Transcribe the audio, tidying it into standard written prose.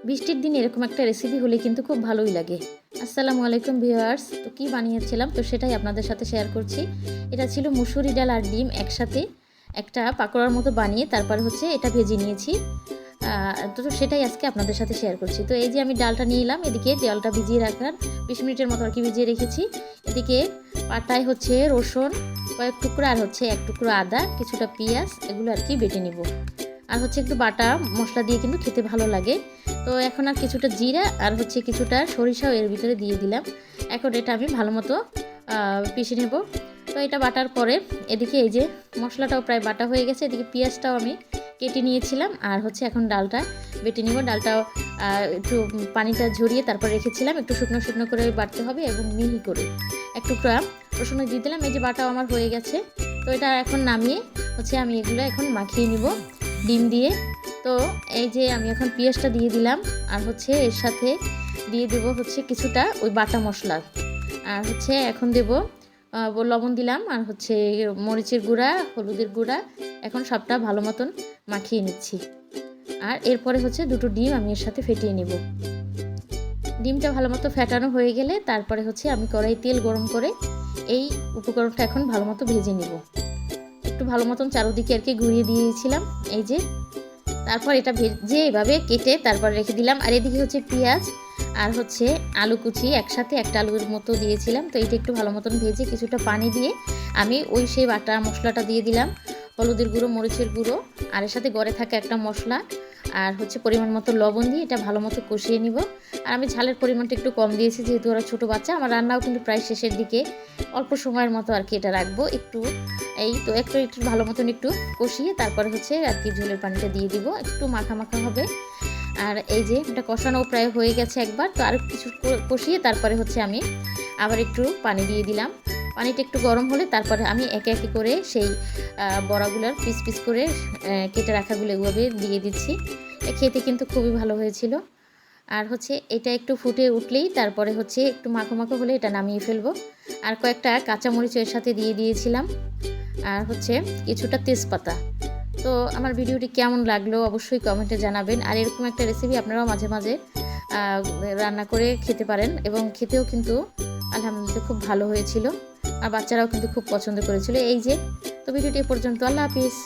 বৃষ্টির দিনে এরকম একটা রেসিপি হলে কিন্তু খুব ভালোই লাগে। আসসালামু আলাইকুম ভিউয়ার্স, তো কি বানিয়েছিলাম তো সেটাই আপনাদের সাথে শেয়ার করছি। এটা ছিল মুসুরি ডাল আর ডিম একসাথে একটা পাকোড়ার মতো বানিয়ে তারপর হচ্ছে এটা ভেজে নিয়েছি। তো সেটাই আজকে আপনাদের সাথে শেয়ার করছি। তো এই যে আমি ডালটা নিয়ে এলাম, এদিকে ডালটা ভিজিয়ে রাখার 20 মিনিটের মতো আর কি ভিজিয়ে রেখেছি। এদিকে পাটায় হচ্ছে রসুন কয়েক টুকরো আর হচ্ছে এক টুকরো আদা, কিছুটা পেঁয়াজ, এগুলো আর কি বেটে নিব। আর হচ্ছে একটু বাটা মশলা দিয়ে কিন্তু খেতে ভালো লাগে। তো এখন আর কিছুটা জিরা আর হচ্ছে কিছুটা সরিষাও এর ভিতরে দিয়ে দিলাম। এখন এটা আমি ভালো মতো পিষে নেব। তো এটা বাটার পরে এদিকে এই যে মশলাটাও প্রায় বাটা হয়ে গেছে, এদিকে পেঁয়াজটাও আমি কেটে নিয়েছিলাম। আর হচ্ছে এখন ডালটা বেটে নিব। ডালটাও একটু পানিটা ঝরিয়ে তারপর রেখেছিলাম, একটু শুকনো শুকনো করে বাটতে হবে এবং মিহি করে একটু রসুন দিয়ে দিলাম। এই যে বাটাও আমার হয়ে গেছে। তো এটা এখন নামিয়ে হচ্ছে আমি এগুলো এখন মাখিয়ে নিব ডিম দিয়ে। তো এই যে আমি এখন পেঁয়াজটা দিয়ে দিলাম আর হচ্ছে এর সাথে দিয়ে দেব হচ্ছে কিছুটা ওই বাটা মশলা। আর হচ্ছে এখন দেব লবণ দিলাম আর হচ্ছে মরিচের গুঁড়া, হলুদের গুঁড়া। এখন সবটা ভালো মতন মাখিয়ে নিচ্ছি। আর এরপরে হচ্ছে দুটো ডিম আমি এর সাথে ফেটিয়ে নেব। ডিমটা ভালো মতো ফেটানো হয়ে গেলে তারপরে হচ্ছে আমি কড়াই তেল গরম করে এই উপকরণটা এখন ভালো মতো ভেজে নেব। একটু ভালো মতন চারদিকে আর কি ঘুরিয়ে দিয়েছিলাম। এই যে তারপর এটা ভেজে এভাবে কেটে তারপর রেখে দিলাম। আর এদিকে হচ্ছে পেঁয়াজ আর হচ্ছে আলু কুচি একসাথে একটা আলুর মতো দিয়েছিলাম। তো এটা একটু ভালো মতন ভেজে কিছুটা পানি দিয়ে আমি ওই সেই বাটা মশলাটা দিয়ে দিলাম। হলুদের গুঁড়ো, মরিচের গুঁড়ো আর এর সাথে গড়ে থাকা একটা মশলা আর হচ্ছে পরিমাণ মতো লবণ দিয়ে এটা ভালো মতো কষিয়ে নিব। আর আমি ঝালের পরিমাণটা একটু কম দিয়েছি যেহেতু ওরা ছোটো বাচ্চা। আমার রান্নাও কিন্তু প্রায় শেষের দিকে, অল্প সময়ের মতো আর কি এটা রাখবো একটু। এই তো একটু ভালো মতন একটু কষিয়ে তারপরে হচ্ছে আর কি ঝোলের পানিটা দিয়ে দিব, একটু মাখা মাখা হবে। আর এই যে এটা কষানো প্রায় হয়ে গেছে একবার, তো আর কিছু কষিয়ে তারপরে হচ্ছে আমি আবার একটু পানি দিয়ে দিলাম। পানিটা একটু গরম হলে তারপরে আমি একে একে করে সেই বড়াগুলোর পিস পিস করে কেটে রাখাগুলো এভাবে দিয়ে দিচ্ছি। খেতে কিন্তু খুবই ভালো হয়েছিল। আর হচ্ছে এটা একটু ফুটে উঠলেই তারপরে হচ্ছে একটু মাখো মাখো হলে এটা নামিয়ে ফেলবো। আর কয়েকটা কাঁচামরিচ এর সাথে দিয়ে দিয়েছিলাম আর হচ্ছে কিছুটা তেজপাতা। তো আমার ভিডিওটি কেমন লাগলো অবশ্যই কমেন্টে জানাবেন। আর এরকম একটা রেসিপি আপনারাও মাঝে মাঝে রান্না করে খেতে পারেন এবং খেতেও কিন্তু আলহামদুলিল্লাহ খুব ভালো হয়েছিল। আর বাচ্চারাও কিন্তু খুব পছন্দ করেছিল। এই যে তো ভিডিওটি এ পর্যন্ত। আল্লাহ হাফিজ।